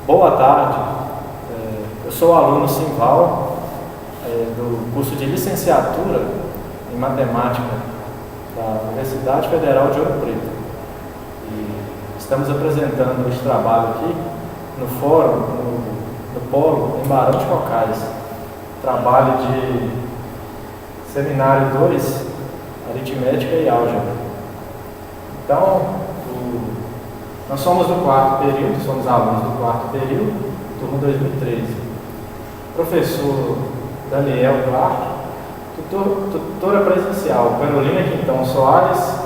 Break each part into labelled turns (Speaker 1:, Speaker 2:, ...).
Speaker 1: Boa tarde, eu sou aluno Simval, do curso de licenciatura em matemática da Universidade Federal de Ouro Preto. E estamos apresentando este trabalho aqui no fórum, no Polo, em Barão de Cocais. Trabalho de seminário 2, aritmética e álgebra. Então, nós somos do quarto período, somos alunos do quarto período, turma 2013. Professor Daniel Clark, tutora presencial Carolina Quintão Soares,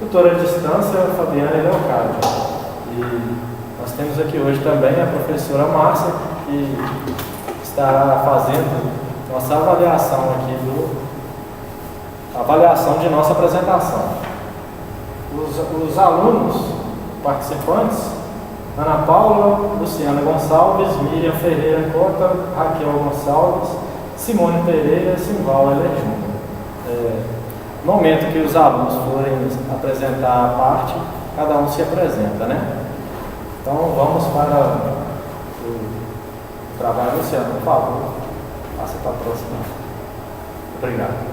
Speaker 1: tutora à distância Fabiana Leocádio. E nós temos aqui hoje também a professora Márcia, que estará fazendo nossa avaliação aqui avaliação de nossa apresentação. Os alunos participantes: Ana Paula, Luciana Gonçalves, Miriam Ferreira Cota, Raquel Gonçalves, Simone Pereira, Simval Heller Júnior. No momento que os alunos forem apresentar a parte, cada um se apresenta, né? Então vamos para o trabalho. Luciana, por favor, passa para a próxima. Obrigado.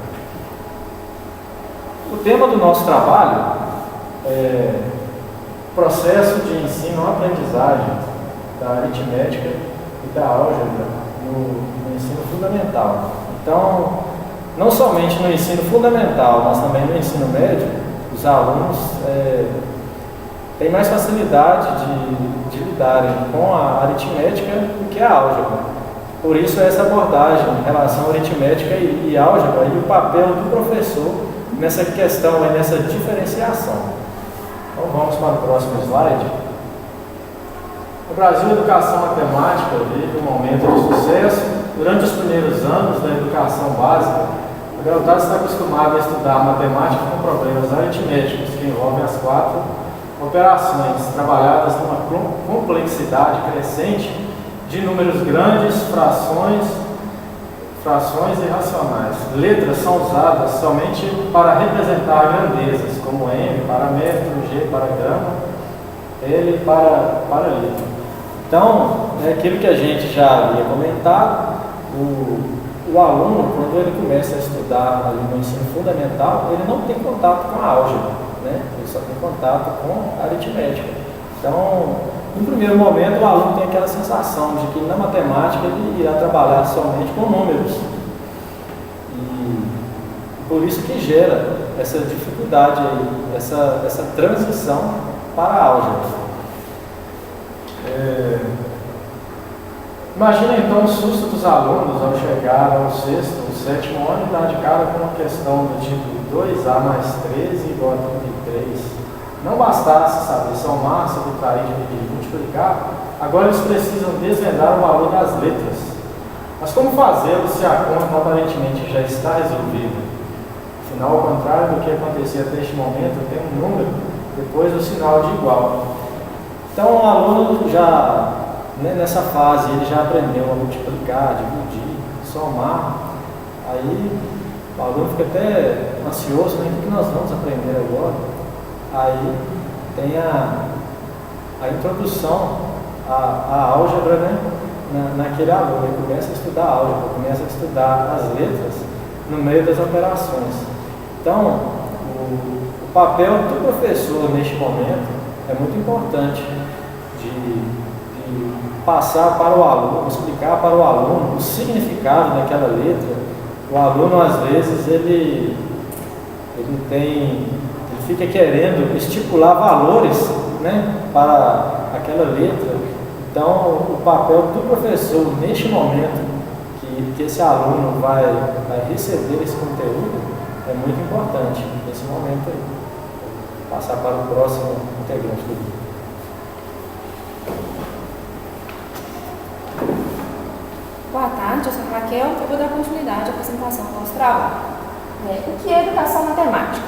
Speaker 1: O tema do nosso trabalho é processo de ensino-aprendizagem da aritmética e da álgebra no ensino fundamental. Então, não somente no ensino fundamental, mas também no ensino médio, os alunos têm mais facilidade de lidarem com a aritmética do que a álgebra. Por isso, essa abordagem em relação à aritmética e álgebra e o papel do professor nessa questão e nessa diferenciação. Então vamos para o próximo slide. No Brasil, a educação matemática vive um momento de sucesso. Durante os primeiros anos da educação básica, a garotada está acostumada a estudar matemática com problemas aritméticos que envolvem as 4 operações, trabalhadas numa complexidade crescente de números grandes, frações e racionais. Letras são usadas somente para representar grandezas, como M para metro, G para grama, L para litro. Então, é aquilo que a gente já havia comentado, o aluno, quando ele começa a estudar ali no ensino fundamental, ele não tem contato com a álgebra, né? Ele só tem contato com a aritmética. Então, no primeiro momento, o aluno tem aquela sensação de que na matemática ele irá trabalhar somente com números. E por isso que gera essa dificuldade aí, essa transição para a álgebra. Imagina então o susto dos alunos ao chegar ao 6º ou 7º ano e dar de cara com uma questão do tipo 2A mais 13 igual a 33. Não bastasse saber somar, subtrair, dividir, multiplicar, agora eles precisam desvendar o valor das letras. Mas como fazê-lo se a conta aparentemente já está resolvida? Afinal, ao contrário do que acontecia até este momento, tem um número depois do sinal de igual. Então o aluno já, nessa fase, ele já aprendeu a multiplicar, dividir, somar. Aí o aluno fica até ansioso, né? O que nós vamos aprender agora? Aí tem a introdução à álgebra, né? Naquele aluno. Ele começa a estudar a álgebra, começa a estudar as letras no meio das operações. Então, o papel do professor neste momento é muito importante de passar para o aluno, explicar para o aluno o significado daquela letra. O aluno, às vezes, ele fica querendo estipular valores, né, para aquela letra. Então, o papel do professor, neste momento que esse aluno vai receber esse conteúdo, é muito importante, nesse momento aí. Vou passar para o próximo integrante do grupo.
Speaker 2: Boa tarde, eu sou a Raquel, eu vou dar continuidade à apresentação do nosso trabalho. O que é educação matemática?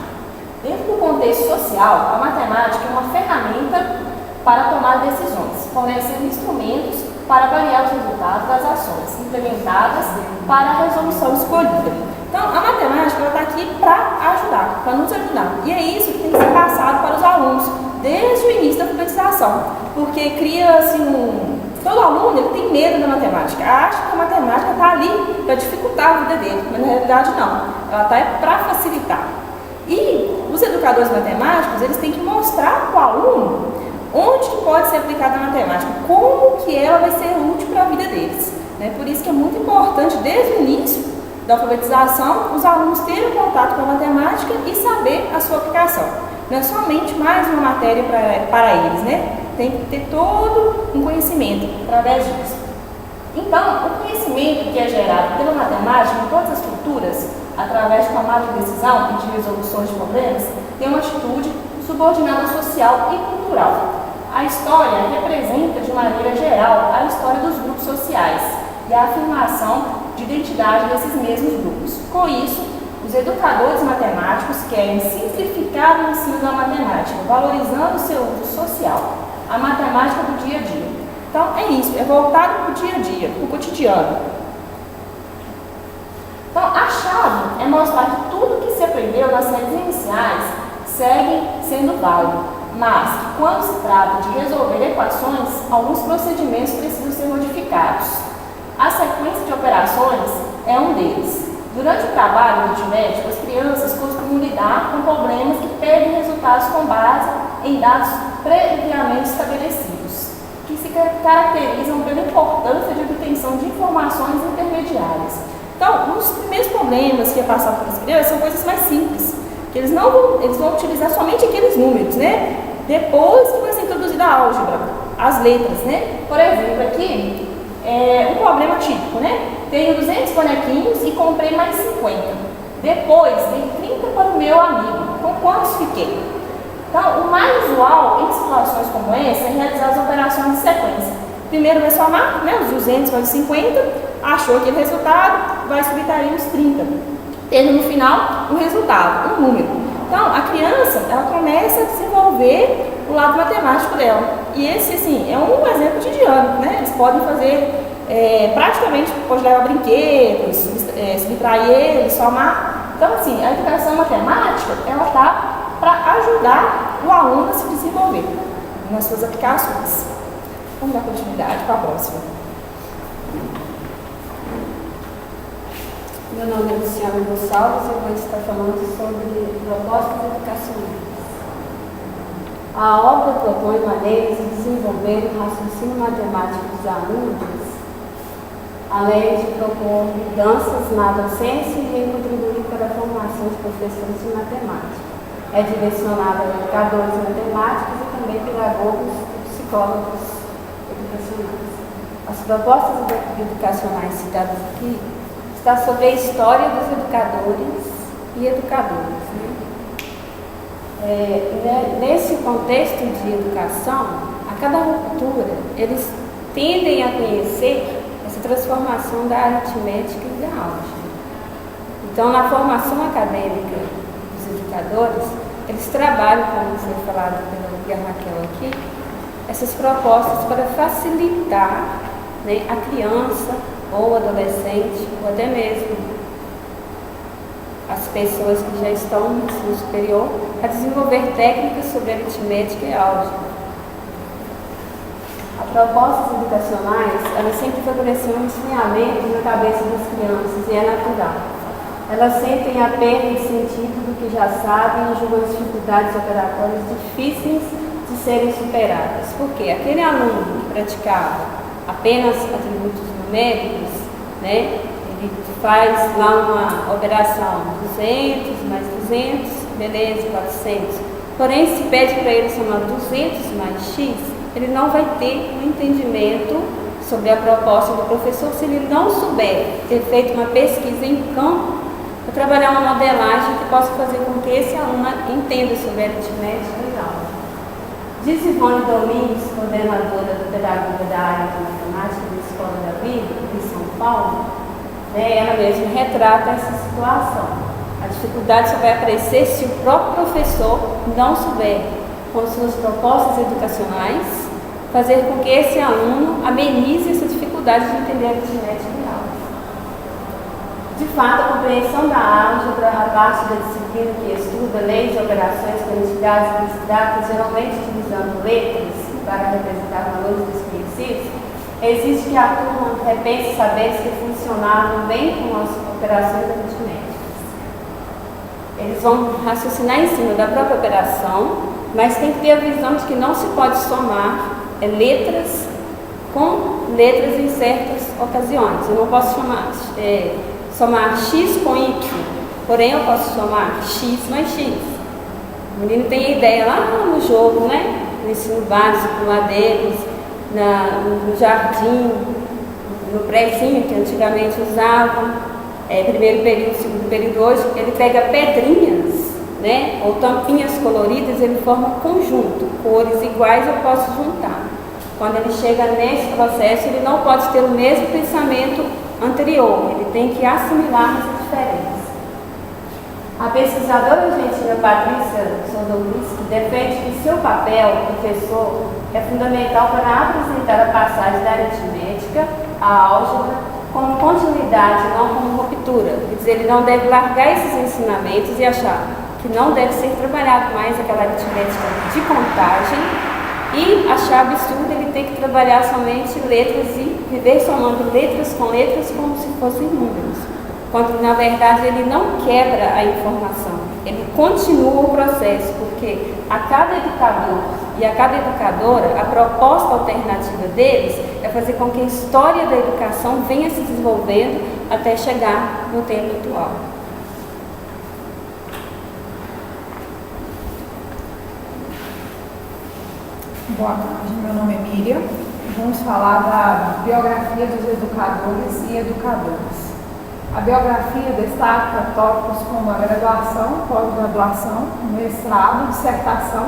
Speaker 2: Dentro do contexto social, a matemática é uma ferramenta para tomar decisões, fornecendo instrumentos para avaliar os resultados das ações implementadas para a resolução escolhida. Então, a matemática está aqui para ajudar, para nos ajudar. E é isso que tem que ser passado para os alunos desde o início da alfabetização, porque cria-se todo aluno ele tem medo da matemática, acha que a matemática está ali para dificultar a vida dele, mas na realidade não, ela está para facilitar. E os educadores matemáticos, eles têm que mostrar para o aluno onde que pode ser aplicada a matemática, como que ela vai ser útil para a vida deles. Né? Por isso que é muito importante, desde o início da alfabetização, os alunos terem contato com a matemática e saber a sua aplicação. Não é somente mais uma matéria para eles, né? Tem que ter todo um conhecimento através disso. Então, o conhecimento que é gerado pela matemática em todas as culturas, através de tomada de decisão e de resoluções de problemas, tem uma atitude subordinada social e cultural. A história representa, de maneira geral, a história dos grupos sociais e a afirmação de identidade desses mesmos grupos. Com isso, os educadores matemáticos querem simplificar o ensino da matemática, valorizando o seu uso social, a matemática do dia a dia. Então, é isso, é voltado para o dia a dia, para o cotidiano. Então, a chave é mostrar que tudo que se aprendeu nas séries iniciais segue sendo válido, mas que quando se trata de resolver equações, alguns procedimentos precisam ser modificados. A sequência de operações é um deles. Durante o trabalho aritmético, as crianças costumam lidar com problemas que pedem resultados com base em dados previamente estabelecidos, que se caracterizam pela importância de obtenção de informações intermediárias. Então, os primeiros problemas que é passado para as crianças são coisas mais simples, que eles vão utilizar somente aqueles números, né? Depois que vai ser introduzida a álgebra, as letras, né? Por exemplo, aqui é um problema típico, né? Tenho 200 bonequinhos e comprei mais 50. Depois, dei 30 para o meu amigo. Com quantos fiquei? Então, o mais usual em situações como essa é realizar as operações de sequência. Primeiro vai somar, né, os 200 mais os 50, achou aquele resultado, vai subtrair os 30. Tendo no final o resultado, um número. Então, a criança, ela começa a desenvolver o lado matemático dela. E esse, assim, é um exemplo cotidiano, né? Eles podem fazer, praticamente, pode levar brinquedos, subtrair eles, somar. Então, assim, a educação matemática, ela está para ajudar o aluno a se desenvolver nas suas aplicações. Vamos dar continuidade para a próxima.
Speaker 3: Meu nome é Luciana Gonçalves e eu vou estar falando sobre propostas educacionais. A obra propõe maneiras de desenvolver o raciocínio matemático dos alunos, além de propor mudanças na docência e contribuir para a formação de professores de matemática. É direcionada a educadores matemáticos e também pedagogos e psicólogos educacionais. As propostas educacionais citadas aqui está sobre a história dos educadores e educadoras. Nesse contexto de educação, a cada ruptura, eles tendem a conhecer essa transformação da aritmética e da álgebra. Então, na formação acadêmica dos educadores, eles trabalham, como foi falado pela Tia Raquel aqui, essas propostas para facilitar, né, a criança ou adolescente, ou até mesmo as pessoas que já estão no ensino superior, a desenvolver técnicas sobre aritmética e álgebra. As propostas educacionais, elas sempre favorecem um estranhamento na cabeça das crianças, e é natural. Elas sentem a perda de sentido do que já sabem e julgam as dificuldades operatórias difíceis de serem superadas. Porque aquele aluno que praticava apenas atributos numéricos, né, ele faz lá uma operação 200 mais 200, beleza, 400. Porém, se pede para ele somar 200 mais x, ele não vai ter um entendimento sobre a proposta do professor se ele não souber ter feito uma pesquisa em campo para trabalhar uma modelagem que possa fazer com que esse aluno entenda sobre aritmética e álgebra. Diz Ivone Domingues, coordenadora do pedagogo da área de matemática da Escola da Vida, em São Paulo, né, ela mesma retrata essa situação. A dificuldade só vai aparecer se o próprio professor não souber, com suas propostas educacionais, fazer com que esse aluno amenize essa dificuldade de entender a aritmética e álgebra. De fato, a compreensão da álgebra, a parte da disciplina que estuda leis e operações quantificadas e abstratas, geralmente utilizando letras para representar valores desconhecidos, exige que a turma repense saberes que funcionavam bem com as operações aritméticas. Eles vão raciocinar em cima da própria operação, mas tem que ter a visão de que não se pode somar letras com letras em certas ocasiões. Eu não posso somar x com y, porém eu posso somar x mais x. O menino tem a ideia lá no jogo, né? No ensino básico, no ADEMES, no jardim, no prézinho que antigamente usavam, primeiro período, segundo período. Hoje ele pega pedrinhas, né? Ou tampinhas coloridas, ele forma conjunto, cores iguais eu posso juntar. Quando ele chega nesse processo, ele não pode ter o mesmo pensamento anterior, ele tem que assimilar essa diferença. A pesquisadora argentina Patrícia Sodolinski defende que seu papel, professor, é fundamental para apresentar a passagem da aritmética à álgebra como continuidade, não como ruptura. Quer dizer, ele não deve largar esses ensinamentos e achar que não deve ser trabalhado mais aquela aritmética de contagem e achar absurdo ele ter que trabalhar somente letras e viver somando letras com letras como se fossem números. Quando na verdade ele não quebra a informação, ele continua o processo, porque a cada educador e a cada educadora, a proposta alternativa deles é fazer com que a história da educação venha se desenvolvendo até chegar no tempo atual.
Speaker 4: Boa tarde, meu nome é Miriam. Vamos falar da biografia dos educadores e educadoras. A biografia destaca tópicos como a graduação, pós-graduação, mestrado, dissertação,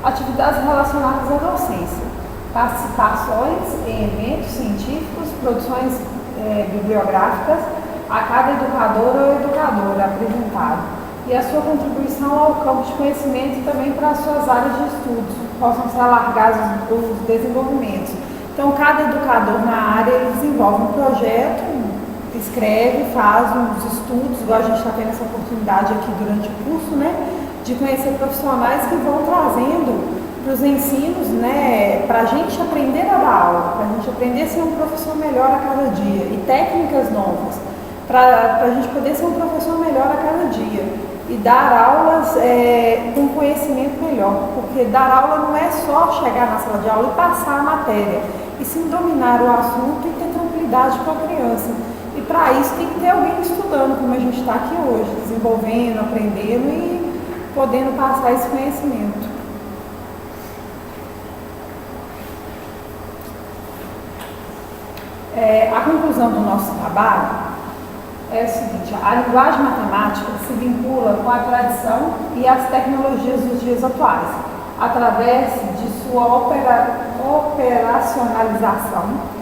Speaker 4: atividades relacionadas à docência, participações em eventos científicos, produções bibliográficas, a cada educador ou educadora apresentado, e a sua contribuição ao campo de conhecimento e também para as suas áreas de estudos, possam ser alargados os desenvolvimentos. Então, cada educador na área ele desenvolve um projeto, escreve, faz uns estudos, igual a gente está tendo essa oportunidade aqui durante o curso, né, de conhecer profissionais que vão trazendo para os ensinos, né, para a gente aprender a dar aula, para a gente aprender a ser um professor melhor a cada dia, e técnicas novas, para a gente poder ser um professor melhor a cada dia, e dar aulas com conhecimento melhor, porque dar aula não é só chegar na sala de aula e passar a matéria, e sim dominar o assunto e ter tranquilidade com a criança. E para isso tem que ter alguém estudando, como a gente está aqui hoje, desenvolvendo, aprendendo e podendo passar esse conhecimento. A conclusão do nosso trabalho é o seguinte: a linguagem matemática se vincula com a tradição e as tecnologias dos dias atuais, através de sua operacionalização.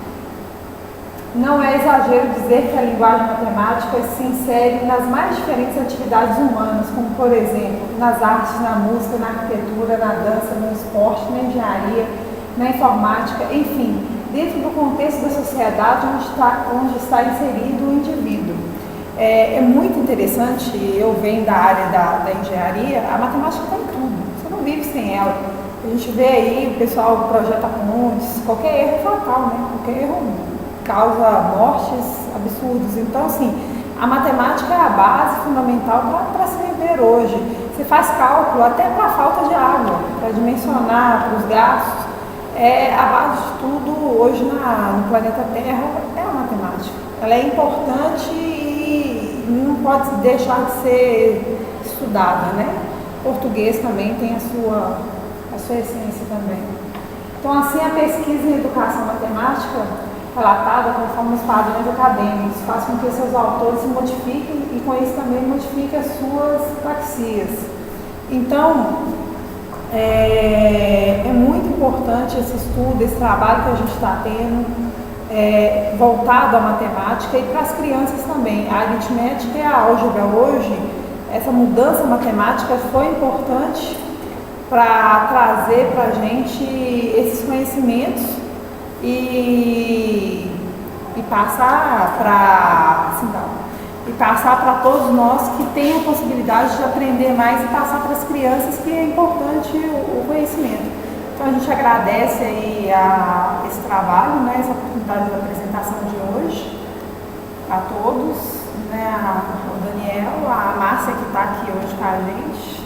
Speaker 4: Não é exagero dizer que a linguagem matemática se insere nas mais diferentes atividades humanas, como, por exemplo, nas artes, na música, na arquitetura, na dança, no esporte, na engenharia, na informática, enfim, dentro do contexto da sociedade onde está inserido o indivíduo. É muito interessante, eu venho da área da engenharia, a matemática está em tudo, você não vive sem ela. A gente vê aí o pessoal projeta pontes, qualquer erro é fatal, né? Qualquer erro causa mortes absurdas. Então, assim, a matemática é a base fundamental para se viver hoje. Você faz cálculo até para a falta de água, para dimensionar, para os gastos. A base de tudo hoje no planeta Terra é a matemática. Ela é importante e não pode deixar de ser estudada, né? O português também tem a sua essência também. Então, assim, a pesquisa em educação matemática relatada conforme os padrões acadêmicos faz com que seus autores se modifiquem e com isso também modifiquem as suas praxias. Então, é muito importante esse estudo, esse trabalho que a gente está tendo, voltado à matemática e para as crianças também. A aritmética e a álgebra hoje, essa mudança matemática foi importante para trazer para a gente esses conhecimentos e passar para todos nós que têm a possibilidade de aprender mais e passar para as crianças que é importante o conhecimento. Então a gente agradece aí esse trabalho, né, essa oportunidade de apresentação de hoje a todos, né, o Daniel, a Márcia que está aqui hoje com a gente.